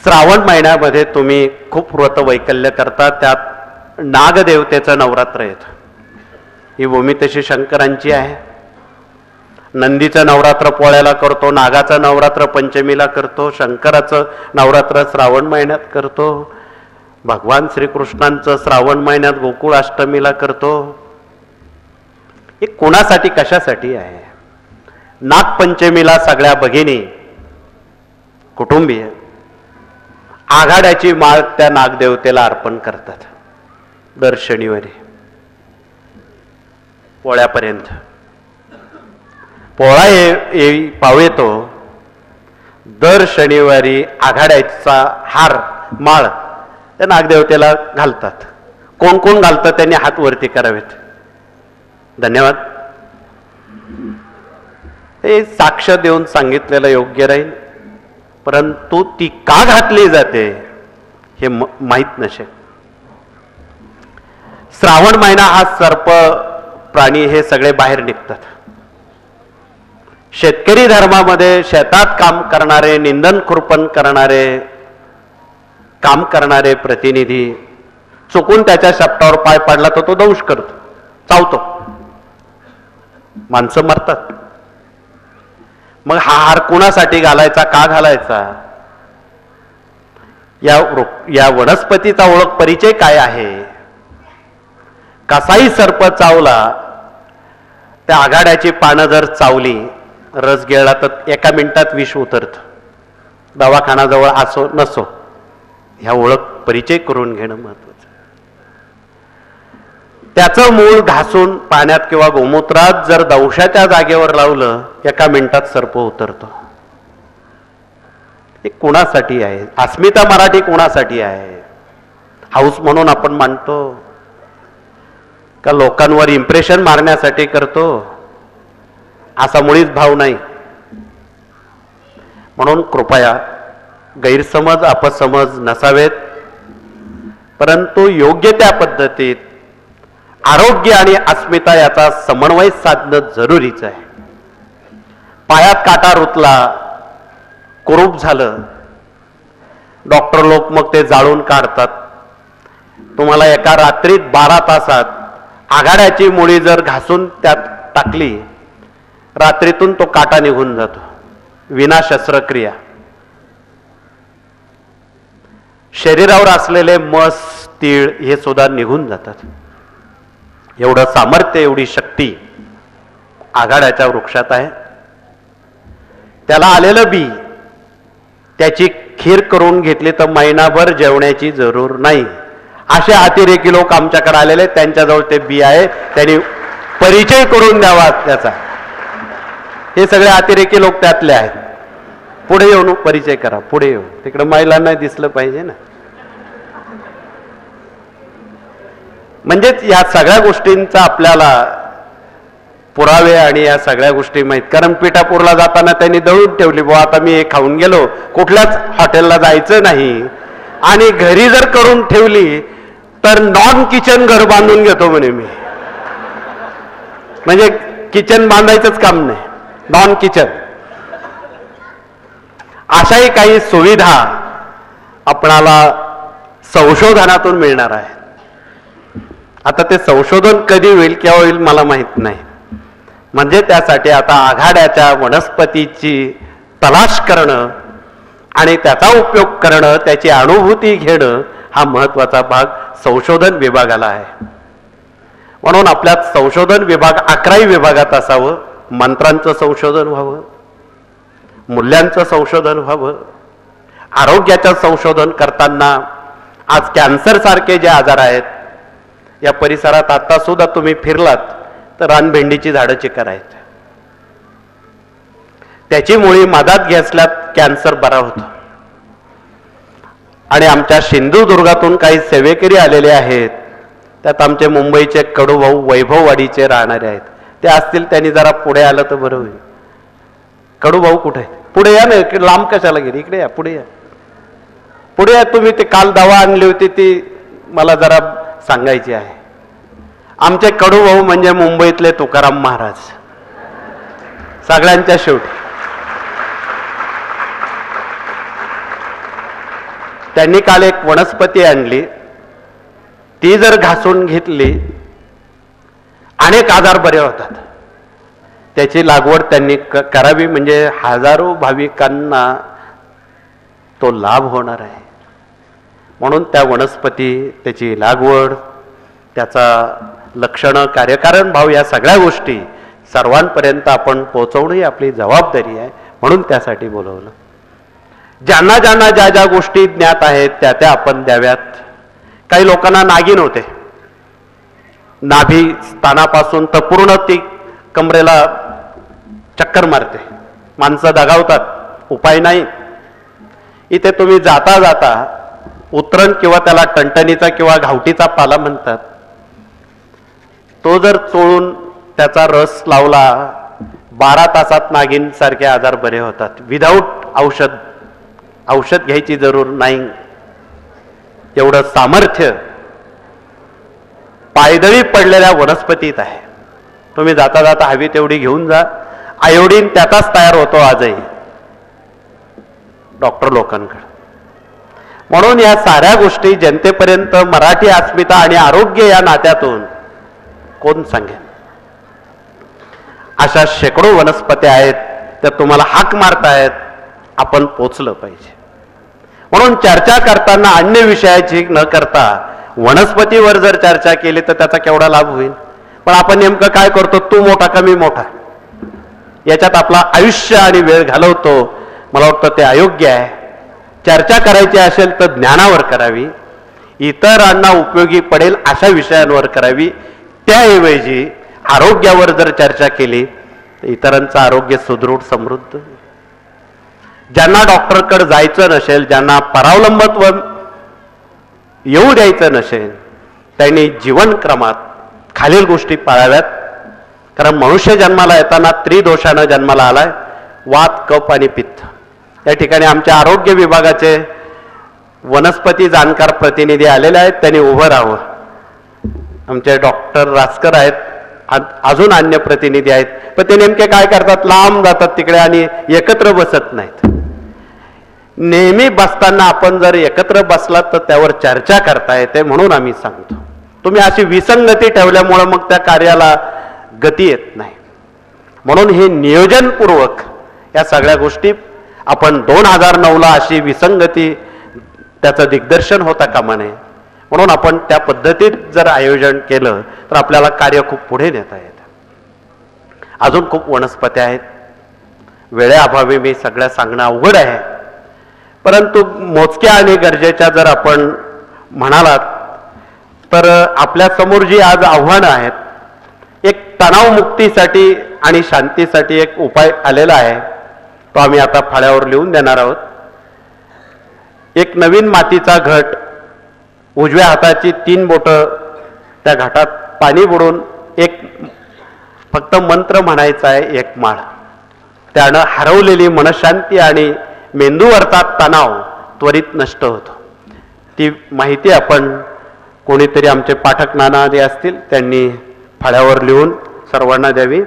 श्रावण महिन्यामध्ये तुम्ही खूप व्रत वैकल्य करता, त्यात नागदेवतेचं नवरात्र येतं. ही भूमी तशी शंकरांची आहे. नंदीचं नवरात्र पोळ्याला करतो, नागाचं नवरात्र पंचमीला करतो, शंकराचं नवरात्र श्रावण महिन्यात करतो, भगवान श्रीकृष्णांचं श्रावण महिन्यात गोकुळ अष्टमीला करतो. हे कोणासाठी कशासाठी आहे? नागपंचमीला सगळ्या भगिनी कुटुंबीय आघाड्याची माळ त्या नागदेवतेला अर्पण करतात. दर शनिवारी पोळ्यापर्यंत पोळा पावेतो दर शनिवारी आघाड्याचा हार माळ त्या नागदेवतेला घालतात. कोण कोण घालतात त्यांनी हात वरती करावेत. धन्यवाद. हे साक्ष देऊन सांगितलेलं योग्य राहील, परंतु ती का घातली जाते हे माहीत नसेल. श्रावण महिना हा सर्प प्राणी हे सगळे बाहेर निघतात. शेतकरी धर्मामध्ये शेतात काम करणारे, निंदन खुरपण करणारे, काम करणारे प्रतिनिधी चुकून त्याच्या शब्दावर पाय पडला तर तो दंश करतो, चावतो, माणसं मरतात. मग हा हार कोणासाठी घालायचा, का घालायचा? या वनस्पतीचा ओळख परिचय काय आहे? कसाही सर्प चावला, त्या आघाड्याची पानं जर चावली, रस गिळला तर एका मिनिटात विष उतरतं. दवाखानाजवळ असो नसो, ह्या ओळख परिचय करून घेणं महत्वाचं. त्याचं मूळ घासून पाण्यात किंवा गोमूत्रात जर दंशाच्या जागेवर लावलं, एका मिनिटात सर्प उतरतो. हे कोणासाठी आहे? अस्मिता मराठी कोणासाठी आहे? हाऊस म्हणून आपण मानतो का लोकांवर इम्प्रेशन मारण्यासाठी करतो? असा मुळीच भाव नाही. म्हणून कृपया गैरसमज अपसमज नसावेत, परंतु योग्य त्या पद्धतीत आरोग्य आणि अस्मिता याचा समन्वय साधणं जरुरीच आहे. पायात काटा रुतला, कुरूप झालं, डॉक्टर लोक मग ते जाळून काढतात. तुम्हाला एका रात्रीत 12 तासात आघाड्याची मुळी जर घासून त्यात टाकली, रात्रीतून तो काटा निघून जातो, विना शस्त्रक्रिया. शरीरावर असलेले मस तीळ हे सुद्धा निघून जातात. एवढं सामर्थ्य, एवढी शक्ती आघाड्याच्या वृक्षात आहे. त्याला आलेलं बी त्याची खीर करून घेतली तर महिनाभर जेवण्याची जरूर नाही. असे अतिरेकी लोक आमच्याकडे आलेले, त्यांच्याजवळ ते बी आहे, त्यांनी परिचय करून द्यावा त्याचा. हे सगळे अतिरेकी लोक त्यातले आहेत. पुढे येऊन परिचय करा, पुढे येऊन. तिकडे महिलांना दिसलं पाहिजे ना. म्हणजेच या सगळ्या गोष्टींचा आपल्याला पुरावे आणि या सगळ्या गोष्टी माहीत. कारण पिठापूरला जाताना त्यांनी दळून ठेवली, बुवा आता मी हे खाऊन गेलो, कुठल्याच हॉटेलला जायचं नाही. आणि घरी जर करून ठेवली तर नॉन किचन घर बांधून घेतो म्हणे मी. म्हणजे किचन बांधायचंच काम नाही, नॉन किचन. अशाही काही सुविधा आपणाला संशोधनातून मिळणार आहे. आता ते संशोधन कधी होईल, केव्हा होईल मला माहित नाही. म्हणजे त्यासाठी आता आघाड्याच्या वनस्पतीची तलाश करणं आणि त्याचा उपयोग करणं, त्याची अनुभूती घेणं हा महत्वाचा भाग संशोधन विभागाला आहे. म्हणून आपल्यात संशोधन विभाग 11 विभागात असावं. मंत्रांचं संशोधन व्हावं, मूल्यांचं संशोधन व्हावं, आरोग्याचं संशोधन करताना आज कॅन्सर सारखे जे आजार आहेत, या परिसरात आता सुद्धा तुम्ही फिरलात तर रानभेंडीची झाडं चिकार आहेत. त्याची मुळी मधात घेतल्यात कॅन्सर बरा होतो. आणि आमच्या सिंधुदुर्गातून काही सेवेकरी आलेले आहेत, त्यात आमचे मुंबईचे कडूभाऊ वैभववाडीचे राहणारे आहेत. ते असतील, त्यांनी जरा पुढे आलं तर बरं होईल. कडूभाऊ कुठे आहे? पुढे या ना, लांब कशाला गेली? इकडे या, पुढे या, पुढे या. तुम्ही ते काल दवा आणली होती ती मला जरा सांगायची आहे. आमचे कडूभाऊ म्हणजे मुंबईतले तुकाराम महाराज, सगळ्यांच्या शेवटी. त्यांनी काल एक वनस्पती आणली, ती जर घासून घेतली अनेक आजार बरे होतात. त्याची लागवड त्यांनी करावी, म्हणजे हजारो भाविकांना तो लाभ होणार आहे. म्हणून त्या वनस्पती, त्याची लागवड, त्याचा लक्षणं, कार्यकारण भाव, या सगळ्या गोष्टी सर्वांपर्यंत आपण पोहोचवणं ही आपली जबाबदारी आहे. म्हणून त्यासाठी बोलवलं. ज्यांना ज्यांना ज्या ज्या गोष्टी ज्ञात आहेत त्या त्या आपण द्याव्यात. काही लोकांना नागिन होते, नाभी स्थानापासून तर पूर्ण ती कमरेला चक्कर मारते, माणसं दगावतात, उपाय नाही. इथे तुम्ही जाता जाता उतरण किंवा त्याला टणटणीचा किंवा घावटीचा पाला म्हणतात, तो जर चोळून त्याचा रस लावला, 12 तासात नागिन सारखे आजार बरे होतात. विदाऊट औषध घ्यायची जरूर नाही. एवढं सामर्थ्य पायदळी पडलेल्या वनस्पतीत आहे. तुम्ही जाता जाता हवी तेवढी घेऊन जा. आयोडीन त्याचाच तयार होतो आजही डॉक्टर लोकांकडे. म्हणून या साऱ्या गोष्टी जनतेपर्यंत मराठी अस्मिता आणि आरोग्य या नात्यातून कोण सांगेल. अशा शेकडो वनस्पती आहेत, त्या तुम्हाला हाक मारतायत, आपण पोचलं पाहिजे. म्हणून चर्चा करताना अन्य विषयाची न करता वनस्पतीवर जर चर्चा केली तर त्याचा केवढा लाभ होईल. पण आपण नेमकं काय करतो, तू मोठा का मी मोठा, याच्यात आपला आयुष्य आणि वेळ घालवतो. मला वाटतं ते अयोग्य आहे. चर्चा करायची असेल तर ज्ञानावर करावी, इतरांना उपयोगी पडेल अशा विषयांवर करावी. त्याऐवजी आरोग्यावर जर चर्चा केली तर इतरांचं आरोग्य सुदृढ समृद्ध. ज्यांना डॉक्टरकडे जायचं नसेल, ज्यांना परावलंबत्व येऊ द्यायचं नसेल, त्यांनी जीवनक्रमात खालील गोष्टी पाळाव्यात. कारण मनुष्य जन्माला येताना त्रिदोषानं जन्माला आलाय, वात, कफ आणि पित्त. या ठिकाणी आमच्या आरोग्य विभागाचे वनस्पती जाणकार प्रतिनिधी आलेले आहेत, त्यांनी उभं राहावं. आमचे डॉक्टर रासकर आहेत, अजून अन्य प्रतिनिधी आहेत, पण ते नेमके काय करतात, लांब जातात तिकडे आणि एकत्र बसत नाहीत. नेहमी बसताना आपण जर एकत्र बसलात तर त्यावर चर्चा करता येते. म्हणून आम्ही सांगतो, तुम्ही अशी विसंगती ठेवल्यामुळे मग त्या कार्याला गती येत नाही. म्हणून हे नियोजनपूर्वक या सगळ्या गोष्टी आपण 2009ला अशी विसंगती त्याचं दिग्दर्शन होता कामा नये. म्हणून आपण त्या पद्धतीत जर आयोजन केलं तर आपल्याला कार्य खूप पुढे नेता येतं. अजून खूप वनस्पती आहेत, वेळेअभावी मी सगळ्या सांगणं अवघड आहे. परंतु मोजक्या आणि गरजेच्या जर आपण म्हणालात तर आपल्या समोर जी आज आव्हानं आहेत, एक तणावमुक्तीसाठी आणि शांतीसाठी एक उपाय आलेला आहे, तो आम्ही आता फाळ्यावर लिहून देणार आहोत. एक नवीन मातीचा घट, उजव्या हाताची 3 बोटं त्या घाटात पाणी बुडून एक फक्त मंत्र म्हणायचा आहे, एक माळ. त्यानं हरवलेली मनशांती आणि मेंदूवरचा तणाव त्वरित नष्ट होतो. ती माहिती आपण कोणीतरी, आमचे पाठक नाना जे असतील त्यांनी फाळ्यावर लिहून सर्वांना द्यावी.